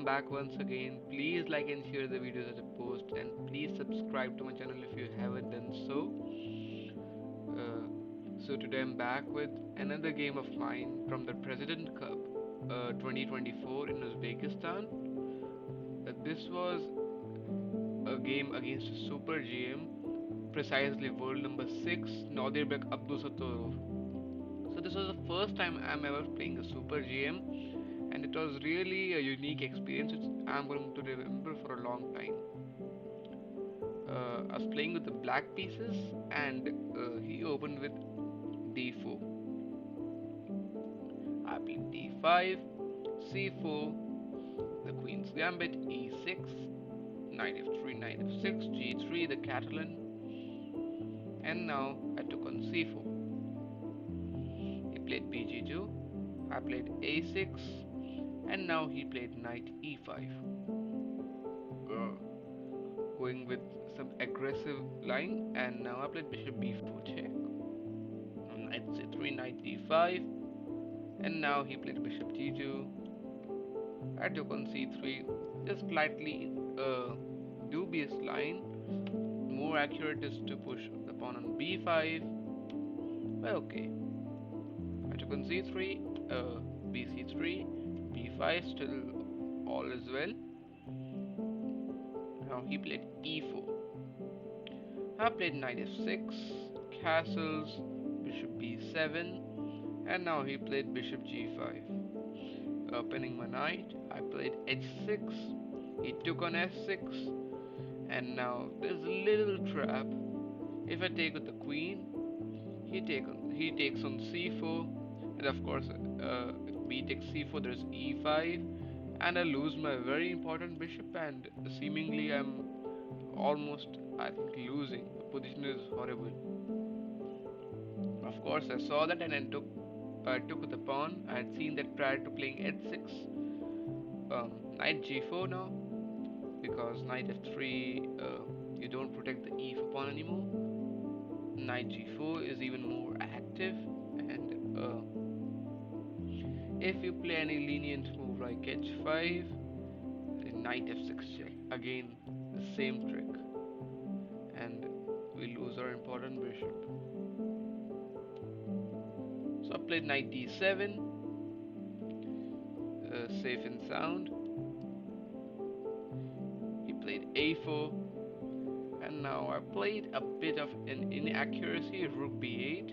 welcome back once again. Please like and share the videos that I post, and please subscribe to my channel if you haven't done so. So today I'm back with another game of mine from the President Cup 2024 in Uzbekistan. This was a game against Super GM, precisely world number 6, Nodirbek Abdusattorov. So this was the first time I'm ever playing a Super GM, and it was really a unique experience which I'm going to remember for a long time. I was playing with the black pieces, and he opened with d4. I played d5, c4, the queen's gambit, e6, knight f3, knight f6, g3, the Catalan, and now I took on c4. He played bg2, I played a6, and now he played knight e5. Going with some aggressive line, and now I played bishop b4 check. Knight c3, knight d5, and now he played bishop g2. I took on c3, just slightly dubious line. More accurate is to push the pawn on b5. Well, okay. I took on c3, bc3, b5, still all is well. Now he played e4. I played knight f6, castles, bishop b7, and now he played bishop g5. Pinning my knight, I played h6, he took on s6, and now there's a little trap. If I take with the queen, he takes on c4, and of course b takes c4, there's e5, and I lose my very important bishop, and seemingly I'm almost, I think, losing. The position is horrible. Of course I saw that, and I took the pawn. I had seen that prior to playing h6. Knight g4 now, because knight f3, you don't protect the e4 pawn anymore. Knight g4 is even more active, and if you play any lenient move like h5, knight f6 check, again the same trick, and we lose our important bishop. So I played knight d7, safe and sound. He played a4, and now I played a bit of an inaccuracy, rook b8,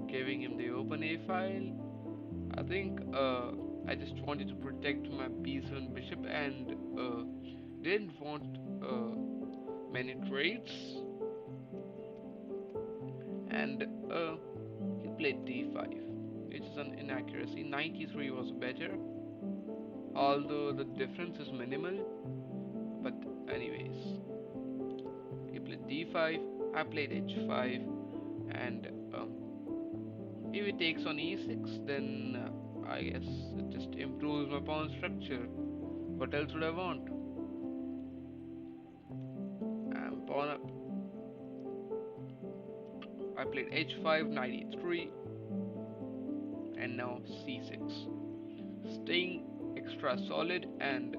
giving him the open a file. I think I just wanted to protect my b7 bishop, and didn't want many trades, and he played d5, which is an inaccuracy. Knight e3 was better, although the difference is minimal, but anyways. He played d5, I played h5, and if he takes on e6, then I guess it just improves my pawn structure. What else would I want? And pawn up. I played h5, knight e3, and now c6. Staying extra solid, and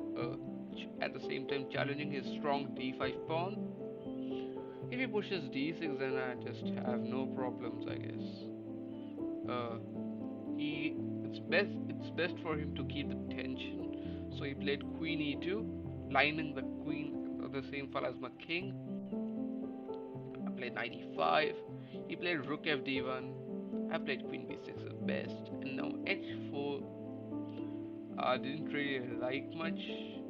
at the same time challenging his strong d5 pawn. If he pushes d6, then I just have no problems, I guess. It's best for him to keep the tension. So he played queen e2, lining the queen of the same file as my king. I played knight e5. He played rook fd1. I played queen b6 at best, and now h4. I didn't really like much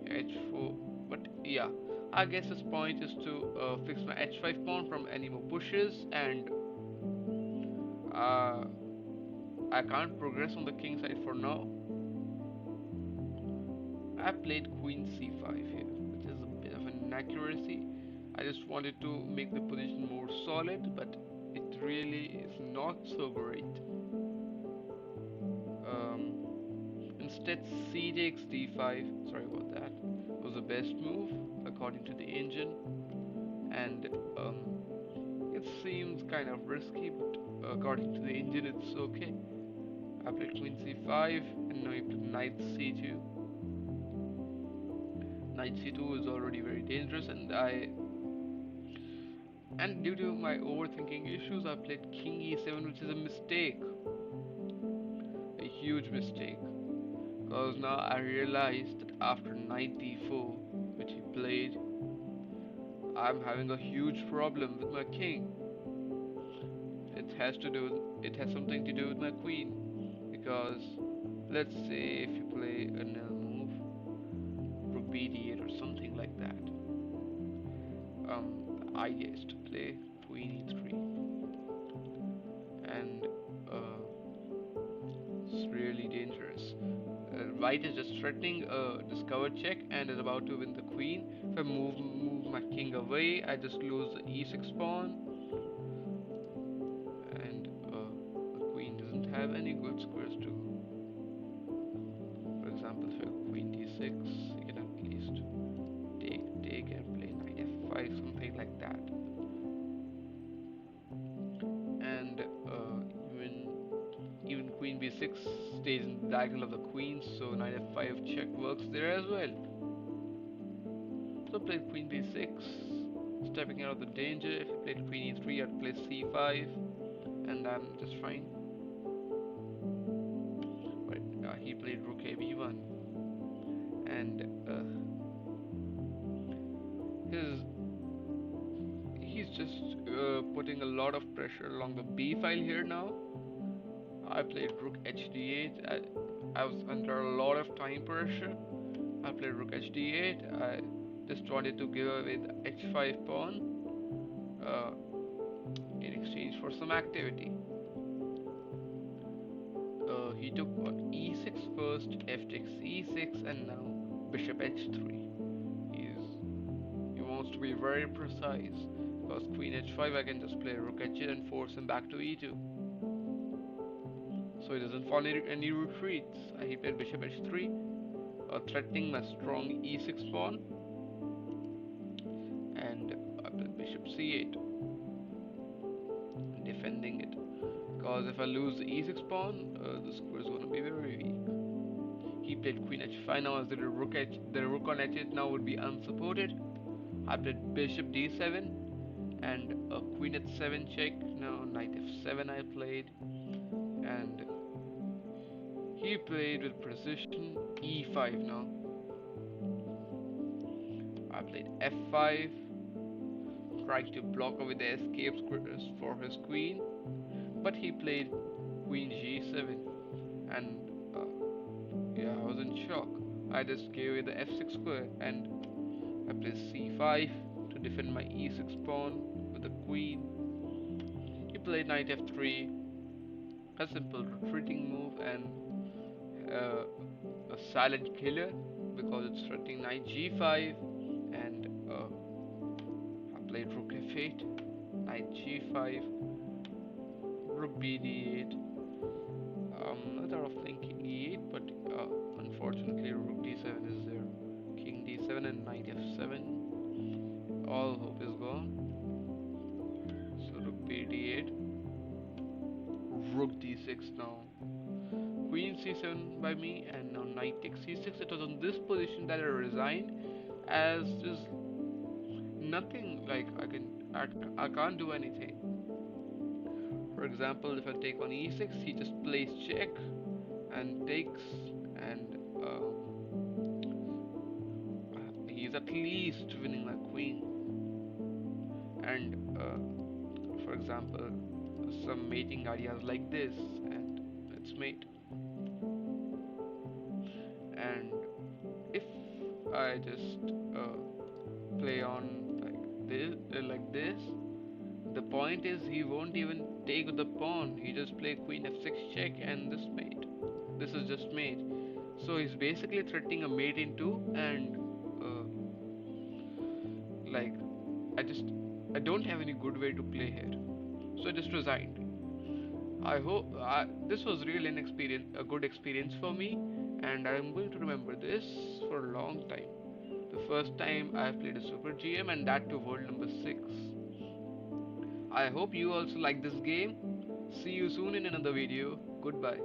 h4, but yeah. I guess his point is to fix my h5 pawn from any more pushes, and I can't progress on the king side for now. I played queen c5 here, which is a bit of an inaccuracy. I just wanted to make the position more solid, but it really is not so great. Instead, c takes d5. Sorry about that. Was the best move according to the engine, and it seems kind of risky, but according to the engine, it's okay. I played queen c5, and now he played knight c2. Knight c2 is already very dangerous, and due to my overthinking issues, I played king e7, which is a mistake, a huge mistake. Because now I realized that after knight d4, which he played, I'm having a huge problem with my king. It has something to do with my queen. Because let's say if you play a nil move, rook b d8 or something like that. The idea is to play queen e3, and it's really dangerous. White is just threatening a discovered check and is about to win the queen. If I move my king away, I just lose the e6 pawn, and the queen doesn't have any good squares to. For example, if I go queen d6, you can at least take and play knight f5, something like that. And even queen b6 stays in the diagonal of the queen, so knight f5 check works there as well. So I played queen b6, stepping out of the danger. If I played queen e3, I'd play c5, and I'm just fine. But he played rook a b1, and he's just putting a lot of pressure along the b file here now. I played rook h d8. I was under a lot of time pressure. I played rook h d8. I just wanted to give away the h5 pawn uh, in exchange for some activity. He took e6 first, f takes e6, and now bishop h3. He wants to be very precise, because queen h5 I can just play rook h8 and force him back to e2. So he doesn't fall any retreats. He played bishop h3, threatening my strong e6 pawn, and I played bishop c8, defending it. Because if I lose the e6 pawn, the square is going to be very weak. He played queen h5. Now as the rook on h8 now would be unsupported. I played bishop d7 and queen h7 check. Now knight f7 I played, and he played with precision e5 now. I played f5, trying to block away the escape squares for his queen, but he played queen g7, and yeah, I was in shock. I just gave away the f6 square, and I played c5 to defend my e6 pawn with the queen. He played knight f3, a simple retreating move, and a silent killer because it's threatening knight g5, and I played rook f8, knight g5, rook b d8. I thought of playing king e8, but unfortunately rook d7 is there. King d7 and knight f7. All hope is gone. So rook b d8, rook d6 now. Queen c7 by me, and now knight takes c6. It was on this position that I resigned, as there's nothing like I can't do anything. For example, if I take on e6, he just plays check and takes, and he's at least winning my queen. And for example, some mating ideas like this, and it's mate. And if I just play on like this, the point is he won't even take the pawn. He just play queen f6 check and this mate. This is just mate. So he's basically threatening a mate in two, and like I don't have any good way to play here. So I just resigned. I hope this was really a good experience for me, and I'm going to remember this for a long time. The first time I played a Super GM, and that to world number 6. I hope you also like this game. See you soon in another video. Goodbye.